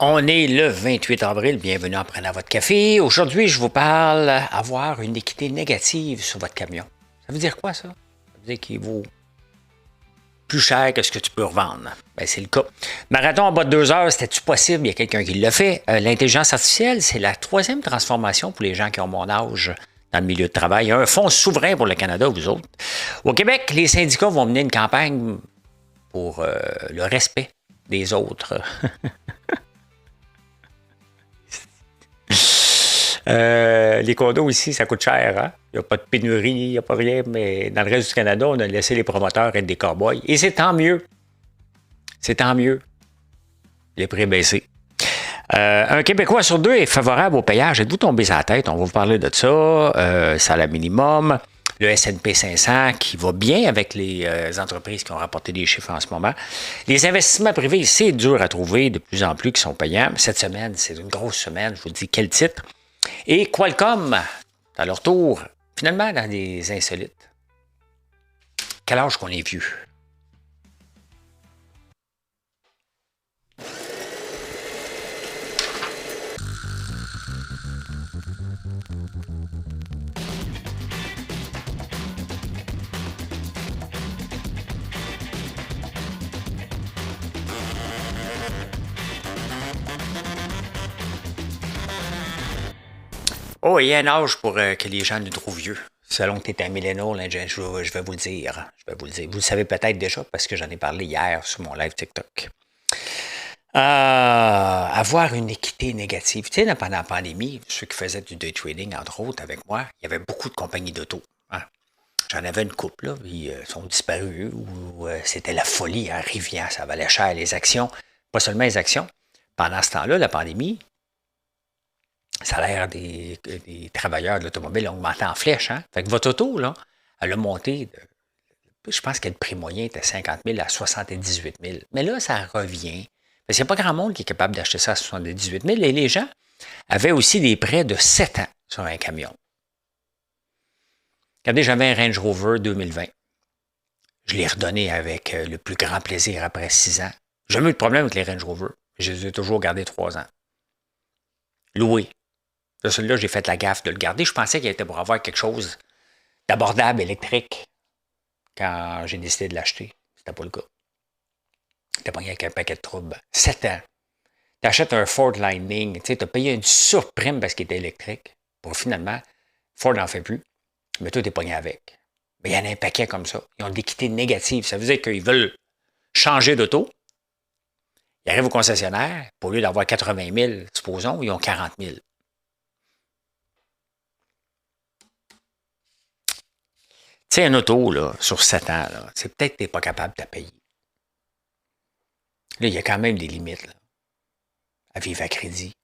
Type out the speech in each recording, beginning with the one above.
On est le 28 avril, bienvenue en prenant votre café. Aujourd'hui, je vous parle avoir une équité négative sur votre camion. Ça veut dire quoi ça? Ça veut dire qu'il vaut plus cher que ce que tu peux revendre. Ben, c'est le cas. Marathon en bas de 2 heures, c'était-tu possible? Il y a quelqu'un qui l'a fait. L'intelligence artificielle, c'est la troisième transformation pour les gens qui ont mon âge dans le milieu de travail. Un fonds souverain pour le Canada, vous autres. Au Québec, les syndicats vont mener une campagne pour le respect des autres. Les condos ici, ça coûte cher. Hein? Il n'y a pas de pénurie, il n'y a pas rien, mais dans le reste du Canada, on a laissé les promoteurs être des cow-boys. Et c'est tant mieux. C'est tant mieux. Les prix baissés. Un Québécois sur deux est favorable au payage. Êtes-vous tombé sur la tête? On va vous parler de ça. Salaire minimum. Le S&P 500 qui va bien avec les entreprises qui ont rapporté des chiffres en ce moment. Les investissements privés, c'est dur à trouver de plus en plus qui sont payants. Cette semaine, c'est une grosse semaine. Je vous dis quel titre. Et Qualcomm, à leur tour, finalement dans des insolites. Quel âge qu'on est vieux? Oh, il y a un âge pour que les gens nous trouvent vieux. Selon que tu es un millénaire, je vais vous le dire. Je vais vous le dire. Vous le savez peut-être déjà parce que j'en ai parlé hier sur mon live TikTok. Avoir une équité négative. Tu sais, pendant la pandémie, ceux qui faisaient du day trading, entre autres, avec moi, il y avait beaucoup de compagnies d'auto. Hein. J'en avais une couple, là, ils sont disparus, ou c'était la folie à Rivière, ça valait cher les actions. Pas seulement les actions. Pendant ce temps-là, la pandémie, le salaire des travailleurs de l'automobile a augmenté en flèche. Hein? Fait que votre auto, là, elle a monté, je pense que le prix moyen était 50 000 à 78 000. Mais là, ça revient. Parce qu'il n'y a pas grand monde qui est capable d'acheter ça à 78 000. Et les gens avaient aussi des prêts de 7 ans sur un camion. Regardez, j'avais un Range Rover 2020. Je l'ai redonné avec le plus grand plaisir après 6 ans. J'ai jamais eu de problème avec les Range Rover. Je les ai toujours gardés 3 ans. Loué. Là, celui-là, j'ai fait la gaffe de le garder. Je pensais qu'il était pour avoir quelque chose d'abordable électrique quand j'ai décidé de l'acheter. C'était pas le cas. T'as payé avec un paquet de troubles. 7 ans. T'achètes un Ford Lightning. Tu as payé une surprime parce qu'il était électrique. Pour finalement, Ford n'en fait plus. Mais toi, t'es pogné avec. Mais il y en a un paquet comme ça. Ils ont de l'équité négative. Ça veut dire qu'ils veulent changer d'auto. Ils arrivent au concessionnaire. Pour lieu d'avoir 80 000, supposons, ils ont 40 000. Tu sais, un auto, là, sur 7 ans, là, c'est peut-être que tu n'es pas capable de te payer. Là, il y a quand même des limites, là, à vivre à crédit.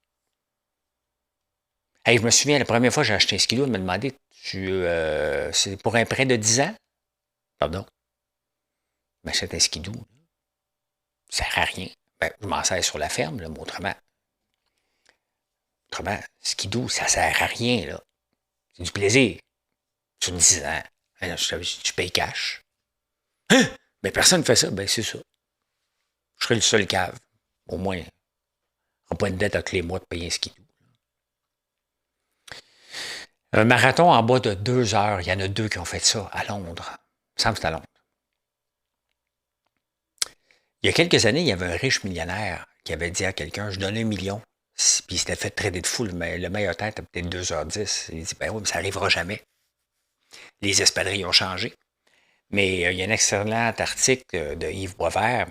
Hey, je me souviens, la première fois que j'ai acheté un skidoo, elle m'a demandé, c'est pour un prêt de 10 ans? Pardon. Mais c'est un skidoo. Ça ne sert à rien. Ben, je m'en sers sur la ferme, là, mais autrement. Autrement, skidoo, ça ne sert à rien, là. C'est du plaisir. Sur 10 ans. Alors, tu payes cash. Hein? Mais personne ne fait ça. Ben, c'est ça. Je serais le seul cave. Au moins, on n'a pas une dette à tous les mois de payer un skidoo. Un marathon en bas de 2 heures, il y en a 2 qui ont fait ça à Londres. Il me semble que c'est à Londres. Il y a quelques années, il y avait un riche millionnaire qui avait dit à quelqu'un, je donne 1 million. Puis il s'était fait traiter de fou. Le meilleur temps était peut-être 2h10. Il dit, ben oui, mais ça n'arrivera jamais. Les espadrilles ont changé. Mais il y a un excellent article de Yves Boisvert,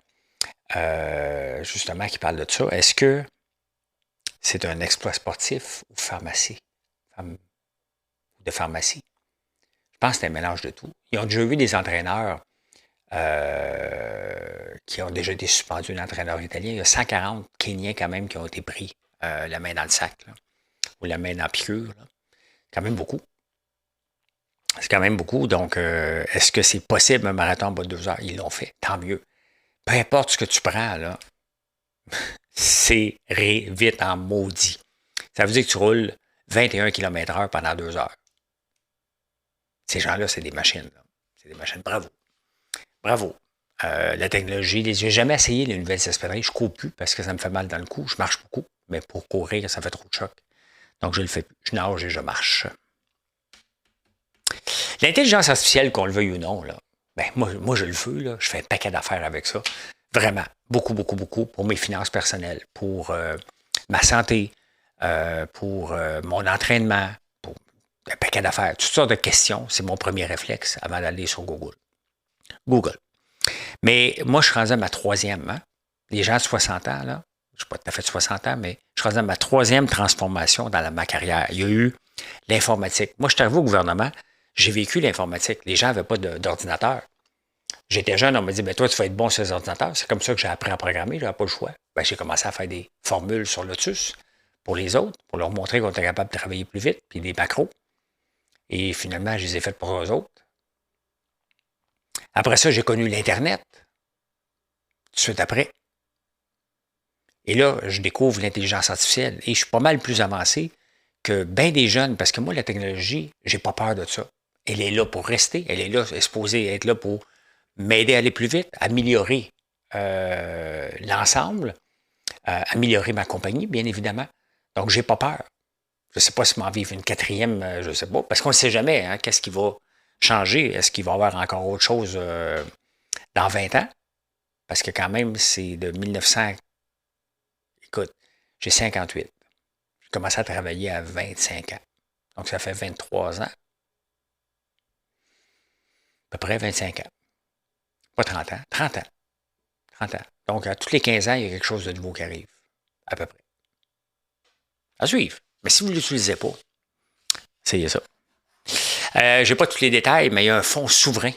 justement, qui parle de ça. Est-ce que c'est un exploit sportif ou pharmacie? De pharmacie? Je pense que c'est un mélange de tout. Ils ont déjà vu des entraîneurs qui ont déjà été suspendus, un entraîneur italien. Il y a 140 Kenyans quand même qui ont été pris la main dans le sac, là, ou la main dans la piqûre. Là. Quand même beaucoup. C'est quand même beaucoup. Donc, est-ce que c'est possible un marathon en bas de 2 heures? Ils l'ont fait. Tant mieux. Peu importe ce que tu prends, là, c'est vite en maudit. Ça veut dire que tu roules 21 km/h pendant 2 heures. Ces gens-là, c'est des machines. Là. C'est des machines. Bravo. Bravo. La technologie, j'ai jamais essayé les nouvelles espadrilles. Je ne cours plus parce que ça me fait mal dans le cou. Je marche beaucoup, mais pour courir, ça fait trop de choc. Donc, je le fais plus. Je nage et je marche. L'intelligence artificielle, qu'on le veuille ou non, là, ben, moi, je le veux. Là. Je fais un paquet d'affaires avec ça. Vraiment. Beaucoup, beaucoup, beaucoup pour mes finances personnelles, pour ma santé, pour mon entraînement, pour un paquet d'affaires. Toutes sortes de questions. C'est mon premier réflexe avant d'aller sur Google. Mais moi, je suis rendu à ma troisième. Hein? Les gens de 60 ans, là, je ne suis pas tout à fait de 60 ans, mais je suis rendu à ma troisième transformation dans ma carrière. Il y a eu l'informatique. Moi, je suis arrivé au gouvernement, j'ai vécu l'informatique. Les gens n'avaient pas d'ordinateur. J'étais jeune, on m'a dit, ben toi, tu vas être bon sur les ordinateurs. C'est comme ça que j'ai appris à programmer, je n'avais pas le choix. Ben, j'ai commencé à faire des formules sur Lotus pour les autres, pour leur montrer qu'on était capable de travailler plus vite, puis des macros. Et finalement, je les ai faites pour eux autres. Après ça, j'ai connu l'Internet. Tout de suite après. Et là, je découvre l'intelligence artificielle et je suis pas mal plus avancé que bien des jeunes, parce que moi, la technologie, j'ai pas peur de ça. Elle est là pour rester, elle est là, elle est supposée être là pour m'aider à aller plus vite, améliorer l'ensemble, améliorer ma compagnie, bien évidemment. Donc, j'ai pas peur. Je ne sais pas si m'en vivre une quatrième, je ne sais pas, parce qu'on ne sait jamais, hein, qu'est-ce qui va changer. Est-ce qu'il va y avoir encore autre chose dans 20 ans? Parce que quand même, c'est de 1900. Écoute, j'ai 58. J'ai commencé à travailler à 25 ans. Donc, ça fait 23 ans. À peu près 25 ans. Pas 30 ans, 30 ans. 30 ans. Donc, à tous les 15 ans, il y a quelque chose de nouveau qui arrive. À peu près. À suivre. Mais si vous ne l'utilisez pas, c'est ça. Je n'ai pas tous les détails, mais il y a un fonds souverain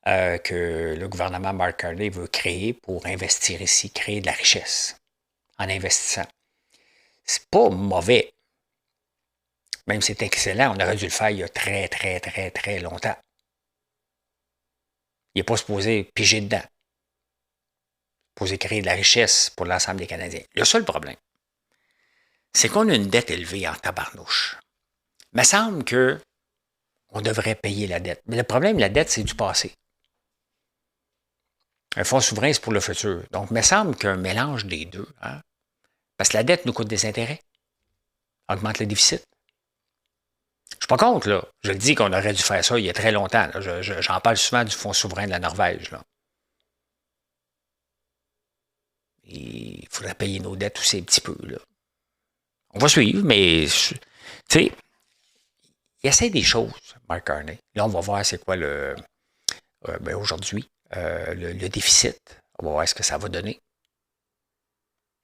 que le gouvernement Mark Carney veut créer pour investir ici, créer de la richesse en investissant. C'est pas mauvais. Même si c'est excellent, on aurait dû le faire il y a très, très, très, très longtemps. Il n'est pas supposé piger dedans. Supposé créer de la richesse pour l'ensemble des Canadiens. Le seul problème, c'est qu'on a une dette élevée en tabarnouche. Il me semble qu'on devrait payer la dette. Mais le problème, la dette, c'est du passé. Un fonds souverain, c'est pour le futur. Donc, il me semble qu'un mélange des deux, hein, parce que la dette nous coûte des intérêts, augmente le déficit. Je ne suis pas contre, là. Je le dis qu'on aurait dû faire ça il y a très longtemps. J'en parle souvent du fonds souverain de la Norvège. Là. Et il faudrait payer nos dettes aussi un petit peu. Là. On va suivre, mais tu sais, il essaie des choses, Mark Carney. Là, on va voir c'est quoi aujourd'hui, le déficit. On va voir ce que ça va donner.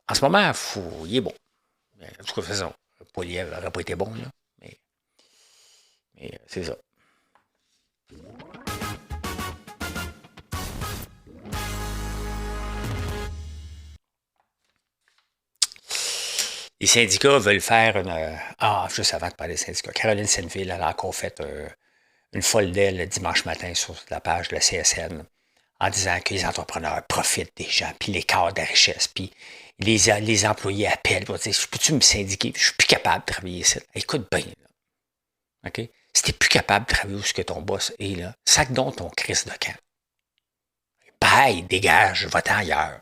En ce moment, il est bon. De toute façon, Poilievre n'aurait pas été bon, là. Mais c'est ça. Les syndicats veulent faire une... juste avant de parler des syndicats, Caroline Senneville, elle a encore fait une folle d'elle le dimanche matin sur la page de la CSN en disant que les entrepreneurs profitent des gens, puis les cadres de la richesse, puis les employés appellent pour dire « Peux-tu me syndiquer? Je suis plus capable de travailler ici. » Écoute bien, là. OK? Si tu n'es plus capable de travailler où ce que ton boss est, là, sac donc ton crise de camp. Bye, dégage, va-t'en ailleurs.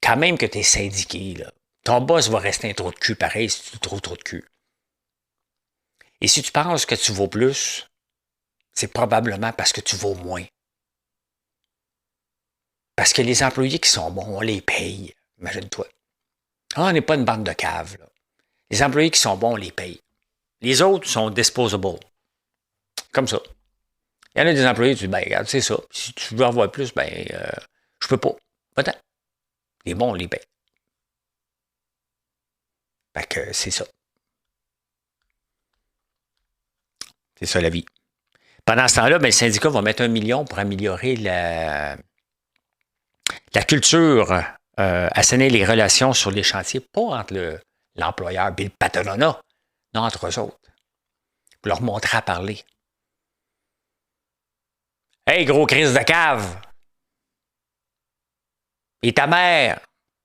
Quand même que tu es syndiqué, là, ton boss va rester un trou de cul pareil si tu trouves trop de cul. Et si tu penses que tu vaux plus, c'est probablement parce que tu vaux moins. Parce que les employés qui sont bons, on les paye. Imagine-toi. On n'est pas une bande de caves. Là. Les employés qui sont bons, on les paye. Les autres sont disposable. Comme ça. Il y en a des employés qui disent, ben regarde, c'est ça. Si tu veux en voir plus, je peux pas. Peut-être. Les bons, on les paye. Fait que c'est ça. C'est ça la vie. Pendant ce temps-là, le syndicat va mettre 1 million pour améliorer la culture, assainir les relations sur les chantiers, pas entre l'employeur et le patronat, non entre eux autres. Pour leur montrer à parler. Hey, gros crise de cave! Et ta mère!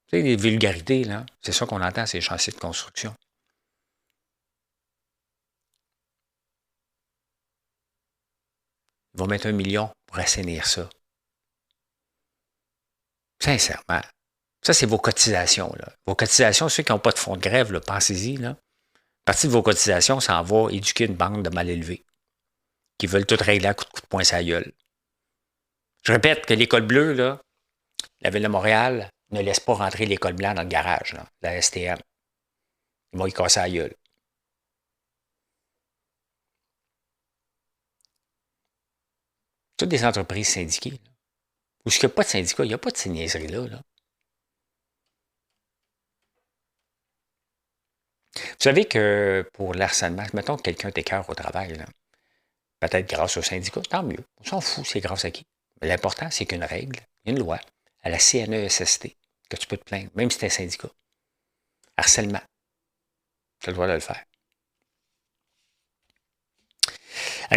Tu sais, des vulgarités, là. C'est ça qu'on entend, ces chantiers de construction. Ils vont mettre 1 million pour assainir ça. Sincèrement. Ça, c'est vos cotisations. Là. Vos cotisations, ceux qui n'ont pas de fonds de grève, là, pensez-y. Là. Partie de vos cotisations, ça en va éduquer une bande de mal élevés qui veulent tout régler à coup de poing sur la gueule. Je répète que l'école bleue, là, la Ville de Montréal, ne laisse pas rentrer l'école blanche dans le garage, là, la STM. Ils vont y casser la gueule. Toutes des entreprises syndiquées. Là. Où est-ce qu'il n'y a pas de syndicat, il n'y a pas de ces niaiseries-là. Là. Vous savez que pour l'harcèlement, mettons que quelqu'un t'écœure au travail, là, peut-être grâce au syndicat, tant mieux. On s'en fout, c'est grâce à qui. Mais l'important, c'est qu'une règle, une loi, à la CNESST, que tu peux te plaindre, même si c'est un syndicat. Harcèlement. Tu as le droit de le faire.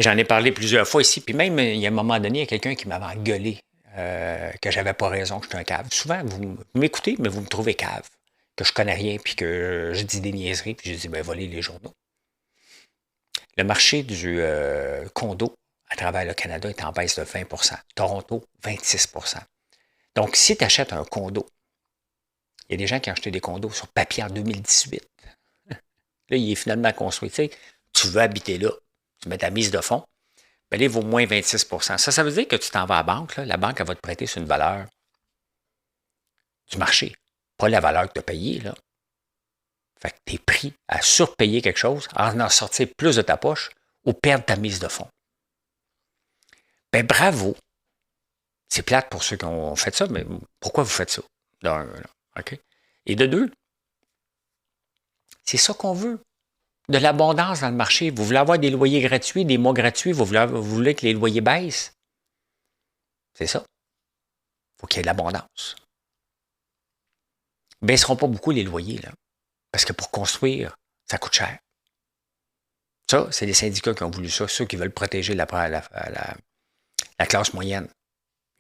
J'en ai parlé plusieurs fois ici, puis même, il y a un moment donné, il y a quelqu'un qui m'avait engueulé que j'avais pas raison, que j'étais un cave. Souvent, vous m'écoutez, mais vous me trouvez cave, que je connais rien, puis que je dis des niaiseries, puis je dis, ben, voler les journaux. Le marché du condo à travers le Canada est en baisse de 20 Toronto, 26 Donc, si tu achètes un condo, il y a des gens qui ont acheté des condos sur papier en 2018. Là, il est finalement construit. Tu sais, tu veux habiter là, tu mets ta mise de fonds, ben là, il vaut moins 26 Ça veut dire que tu t'en vas à la banque, là, la banque, elle va te prêter sur une valeur du marché, pas la valeur que tu as payée. Là. Fait que tu es pris à surpayer quelque chose, à en sortir plus de ta poche ou perdre ta mise de fonds. Ben bravo. C'est plate pour ceux qui ont fait ça, mais pourquoi vous faites ça? D'un, OK? Et de deux, c'est ça qu'on veut. De l'abondance dans le marché. Vous voulez avoir des loyers gratuits, des mois gratuits, vous voulez que les loyers baissent. C'est ça. Il faut qu'il y ait de l'abondance. Ils ne baisseront pas beaucoup les loyers, là. Parce que pour construire, ça coûte cher. Ça, c'est les syndicats qui ont voulu ça, ceux qui veulent protéger la classe moyenne.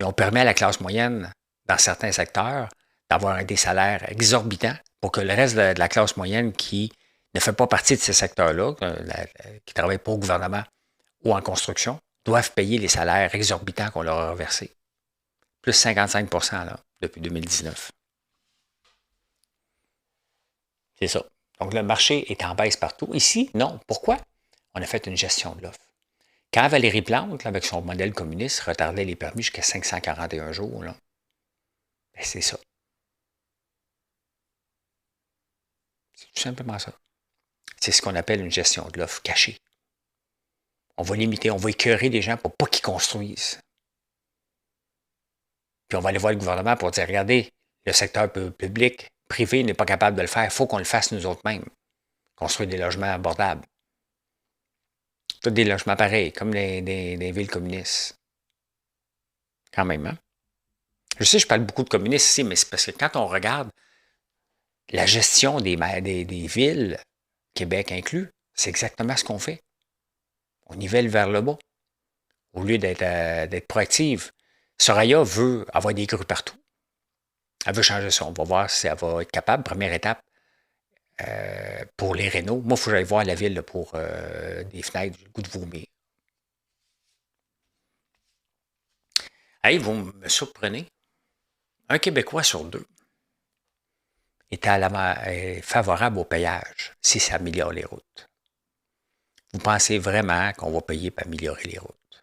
Ils ont permis à la classe moyenne, dans certains secteurs, d'avoir des salaires exorbitants pour que le reste de la classe moyenne qui ne fait pas partie de ces secteurs-là, qui ne travaille pas au gouvernement ou en construction, doivent payer les salaires exorbitants qu'on leur a reversés. Plus 55 là, depuis 2019. C'est ça. Donc, le marché est en baisse partout. Ici, non. Pourquoi? On a fait une gestion de l'offre. Quand Valérie Plante, là, avec son modèle communiste, retardait les permis jusqu'à 541 jours, là, ben c'est ça. C'est tout simplement ça. C'est ce qu'on appelle une gestion de l'offre cachée. On va limiter, on va écœurer les gens pour pas qu'ils construisent. Puis on va aller voir le gouvernement pour dire, regardez, le secteur public, privé n'est pas capable de le faire, il faut qu'on le fasse nous autres mêmes. Construire des logements abordables. Tous des logements pareils, comme des villes communistes. Quand même, hein? Je sais, je parle beaucoup de communistes ici, mais c'est parce que quand on regarde la gestion des villes, Québec inclus, c'est exactement ce qu'on fait. On nivelle vers le bas, au lieu d'être proactive. Soraya veut avoir des grues partout. Elle veut changer ça. On va voir si elle va être capable. Première étape, pour les rénaux. Moi, il faut que j'aille voir la ville là, pour des fenêtres. J'ai le goût de vomir. Hey, vous me surprenez. Un Québécois sur deux est favorable au payage si ça améliore les routes. Vous pensez vraiment qu'on va payer pour améliorer les routes?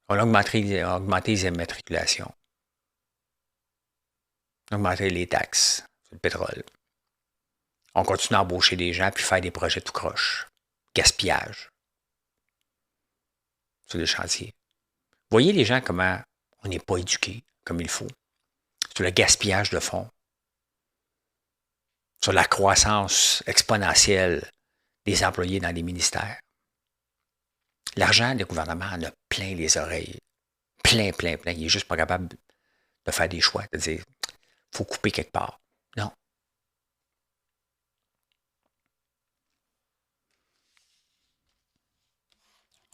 On a augmenté les immatriculations. On a augmenté les taxes sur le pétrole. On continue à embaucher des gens puis faire des projets tout croche. Gaspillage. Sur les chantiers. Voyez les gens comment on n'est pas éduqués comme il faut. Sur le gaspillage de fonds. Sur la croissance exponentielle des employés dans les ministères. L'argent, le gouvernement en a plein les oreilles. Plein, plein, plein. Il n'est juste pas capable de faire des choix, de dire, il faut couper quelque part. Non.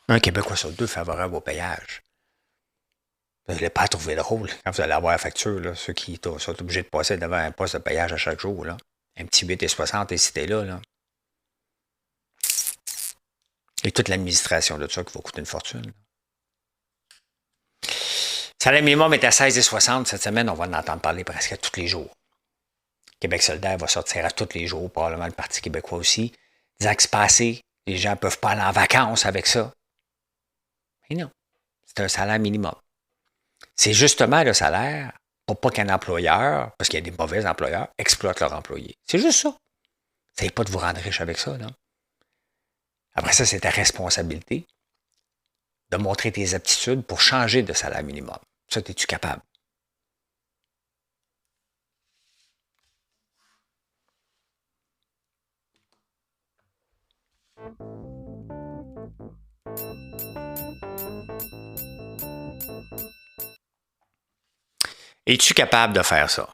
Un Québécois sur deux favorable au payage. Vous n'allez pas trouver drôle quand vous allez avoir la facture, là, ceux qui sont obligés de passer devant un poste de payage à chaque jour. Là. Un petit 8,60 et c'était là. Et toute l'administration de ça qui va coûter une fortune. Salaire minimum est à 16,60 cette semaine. On va en entendre parler presque à tous les jours. Québec solidaire va sortir à tous les jours, probablement le Parti québécois aussi. Des axes passés, les gens ne peuvent pas aller en vacances avec ça. Mais non, c'est un salaire minimum. C'est justement le salaire pour pas qu'un employeur, parce qu'il y a des mauvais employeurs, exploite leurs employés. C'est juste ça. Essayez pas de vous rendre riche avec ça. Là. Après ça, c'est ta responsabilité de montrer tes aptitudes pour changer de salaire minimum. Ça, es-tu capable? Es-tu capable de faire ça?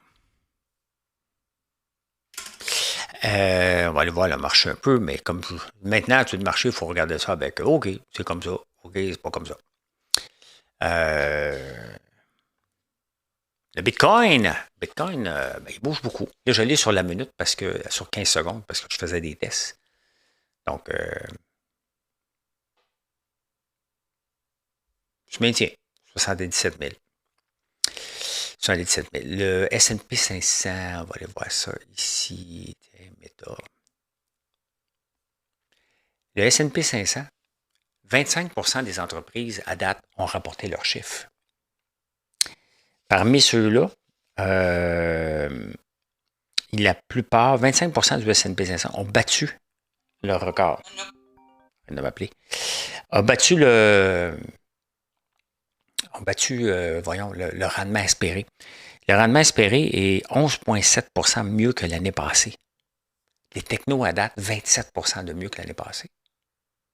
On va aller voir le marché un peu, mais comme maintenant, tout le marché, il faut regarder ça avec OK, c'est comme ça. OK, c'est pas comme ça. Le Bitcoin, il bouge beaucoup. Là, je l'ai sur la minute parce que sur 15 secondes parce que je faisais des tests. Donc, je maintiens 77 000. 77 000. Le S&P 500, on va aller voir ça ici. Meta. Le S&P 500, 25% des entreprises à date ont rapporté leurs chiffres. Parmi ceux-là, la plupart, 25% du S&P 500 ont battu le record. On va m'appeler. Ont battu le rendement espéré. Le rendement espéré est 11,7% mieux que l'année passée. Les technos à date, 27% de mieux que l'année passée.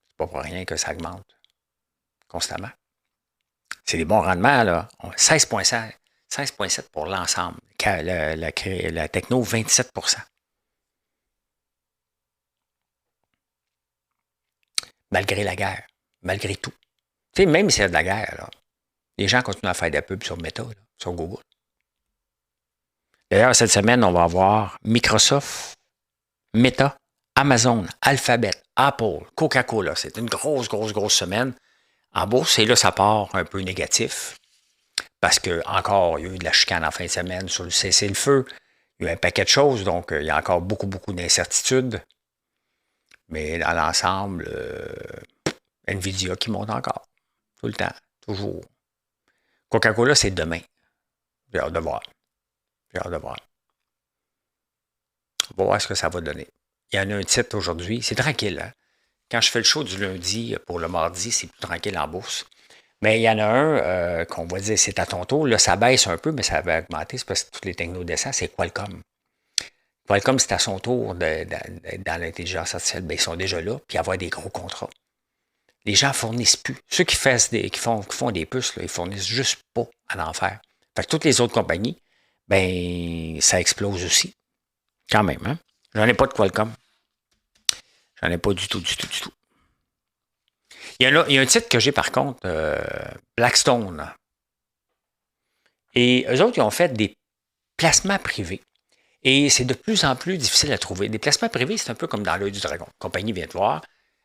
C'est pas pour rien que ça augmente constamment. C'est des bons rendements, là. 16,7 pour l'ensemble. La techno, 27%. Malgré la guerre. Malgré tout. Tu sais, même s'il y a de la guerre, là, les gens continuent à faire des pubs sur Meta, là, sur Google. D'ailleurs, cette semaine, on va avoir Microsoft, Meta, Amazon, Alphabet, Apple, Coca-Cola. C'est une grosse semaine en bourse. Et là, ça part un peu négatif. Parce que encore, il y a eu de la chicane en fin de semaine sur le cessez-le-feu. Il y a eu un paquet de choses, donc il y a encore beaucoup d'incertitudes. Mais dans l'ensemble, Nvidia qui monte encore. Tout le temps, toujours. Coca-Cola, c'est demain. J'ai hâte de voir. On va voir ce que ça va donner. Il y en a un titre aujourd'hui. C'est tranquille. Hein? Quand je fais le show du lundi pour le mardi, c'est plus tranquille en bourse. Mais il y en a un qu'on va dire, c'est à ton tour. Là, ça baisse un peu, mais ça va augmenter. C'est parce que tous les technos descendent. C'est Qualcomm. Qualcomm, c'est à son tour dans l'intelligence artificielle. Bien, ils sont déjà là, puis avoir des gros contrats. Les gens ne fournissent plus. Ceux qui font des puces, là, ils fournissent juste pas à l'enfer. Fait que toutes les autres compagnies, ben, ça explose aussi. Quand même, hein? J'en ai pas de Qualcomm. J'en ai pas du tout. Il y a un titre que j'ai par contre, Blackstone. Et eux autres, ils ont fait des placements privés. Et c'est de plus en plus difficile à trouver. Des placements privés, c'est un peu comme dans l'œil du dragon. La compagnie vient te voir,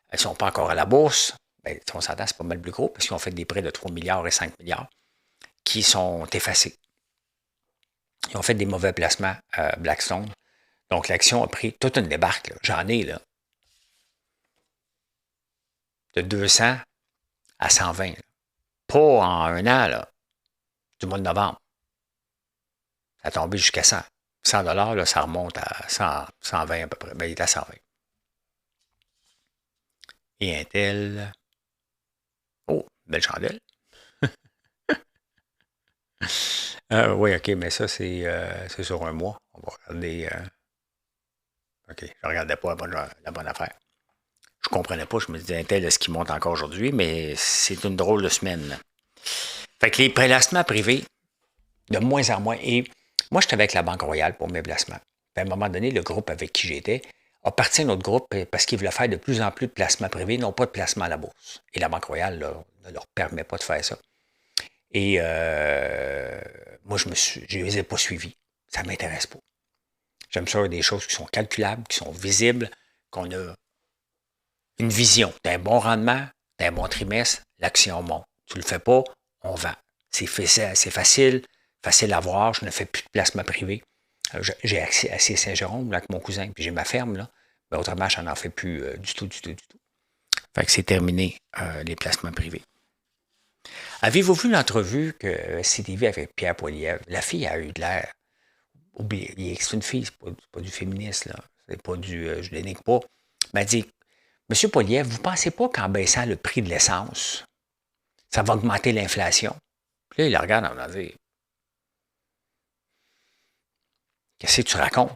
elles ne sont pas encore à la bourse. Ben, on s'entend, c'est pas mal plus gros parce qu'ils ont fait des prêts de 3 milliards et 5 milliards qui sont effacés. Ils ont fait des mauvais placements à Blackstone. Donc, l'action a pris toute une débarque. Là. J'en ai, là. De 200 à 120. Là. Pas en un an, là. Du mois de novembre. Ça a tombé jusqu'à 100. 100 là, ça remonte à 100, 120 à peu près. Ben, il est à 120. Et Intel. Oh, belle chandelle. Oui, OK, mais ça, c'est sur un mois. On va regarder. OK, je ne regardais pas la bonne affaire. Je ne comprenais pas. Je me disais, Intel, est-ce qu'il monte encore aujourd'hui? Mais c'est une drôle de semaine. Fait que les placements privés, de moins en moins. Et moi, j'étais avec la Banque Royale pour mes placements. Puis à un moment donné, le groupe avec qui j'étais a parti à notre groupe parce qu'ils voulaient faire de plus en plus de placements privés, non pas de placements à la bourse. Et la Banque Royale là, ne leur permet pas de faire ça. Et moi, je ne les ai pas suivis. Ça ne m'intéresse pas. J'aime ça des choses qui sont calculables, qui sont visibles, qu'on a une vision. Tu as un bon rendement, tu as un bon trimestre, l'action monte. Tu ne le fais pas, on vend. C'est facile à voir. Je ne fais plus de placement privé. J'ai accès à Saint-Jérôme avec mon cousin, puis j'ai ma ferme, là. Mais autrement, je n'en fais plus du tout. Fait que c'est terminé, les placements privés. Avez-vous vu l'entrevue que CTV avec Pierre Poilievre? La fille a eu de l'air. C'est une fille, c'est pas du féministe, là. C'est pas du. Je ne dénigre pas. Elle m'a dit, Monsieur Poilievre, vous ne pensez pas qu'en baissant le prix de l'essence, ça va augmenter l'inflation? Puis là, il la regarde en disant, qu'est-ce que tu racontes?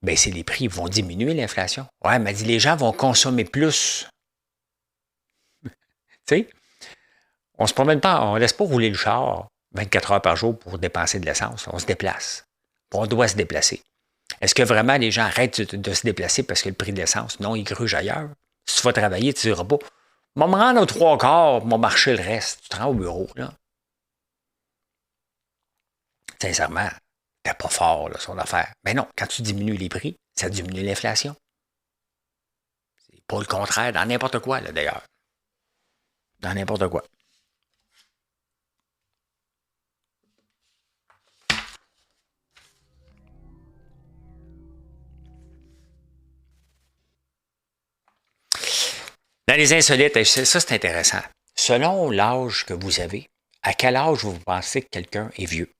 Baisser les prix, ils vont diminuer l'inflation. Ouais, elle m'a dit, les gens vont consommer plus. Tu sais, on se promène pas, on ne laisse pas rouler le char 24 heures par jour pour dépenser de l'essence. On se déplace. On doit se déplacer. Est-ce que vraiment les gens arrêtent de se déplacer parce que le prix de l'essence? Non, ils grugent ailleurs. Si tu vas travailler, tu ne diras pas, je vais me rendre aux 3/4, je vais marcher le reste. Tu te rends au bureau, là. Sincèrement, t'es pas fort, là, son affaire. Mais non, quand tu diminues les prix, ça diminue l'inflation. C'est pas le contraire, dans n'importe quoi, là, d'ailleurs. Dans n'importe quoi. Dans les insolites, ça c'est intéressant. Selon l'âge que vous avez, à quel âge vous pensez que quelqu'un est vieux?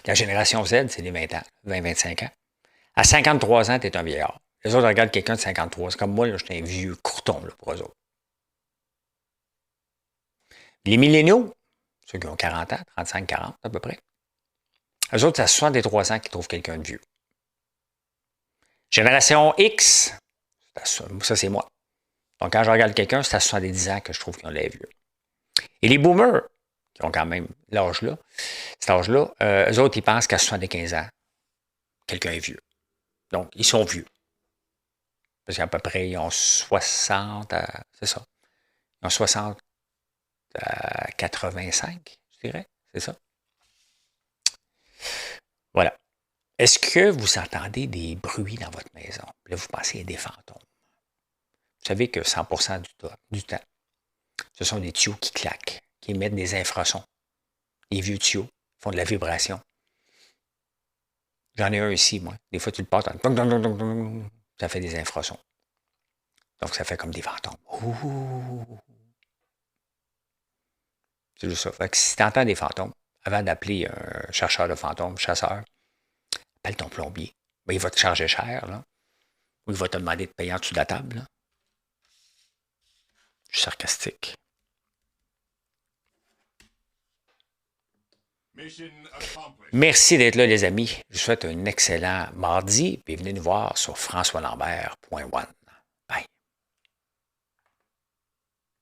La génération Z, c'est les 20 ans, 20-25 ans. À 53 ans, tu es un vieillard. Les autres regardent quelqu'un de 53. C'est comme moi, je suis un vieux courton là, pour eux autres. Les milléniaux, ceux qui ont 40 ans, 35-40 à peu près, eux autres, c'est à 63 ans qu'ils trouvent quelqu'un de vieux. Génération X, ça c'est moi. Donc quand je regarde quelqu'un, c'est à 70 ans que je trouve qu'ils ont l'air vieux. Et les boomers, qui ont quand même l'âge-là, cet âge-là, eux autres, ils pensent qu'à 75 ans, quelqu'un est vieux. Donc, ils sont vieux. Parce qu'à peu près, ils ont 60, c'est ça. Ils ont 60 à 85, je dirais. C'est ça. Voilà. Est-ce que vous entendez des bruits dans votre maison? Là, vous pensez à des fantômes. Vous savez que 100% du temps, ce sont des tuyaux qui claquent, qui émettent des infrasons. Les vieux tuyaux font de la vibration. J'en ai un ici, moi. Des fois, tu le portes, ça fait des infrasons. Donc, ça fait comme des fantômes. Ouh. C'est juste ça. Fait que si tu entends des fantômes, avant d'appeler un chercheur de fantômes, chasseur, appelle ton plombier. Ben, il va te charger cher, là. Ou il va te demander de payer en dessous de la table, là. Je suis sarcastique. Merci d'être là, les amis. Je vous souhaite un excellent mardi. Puis venez nous voir sur françoislambert.one.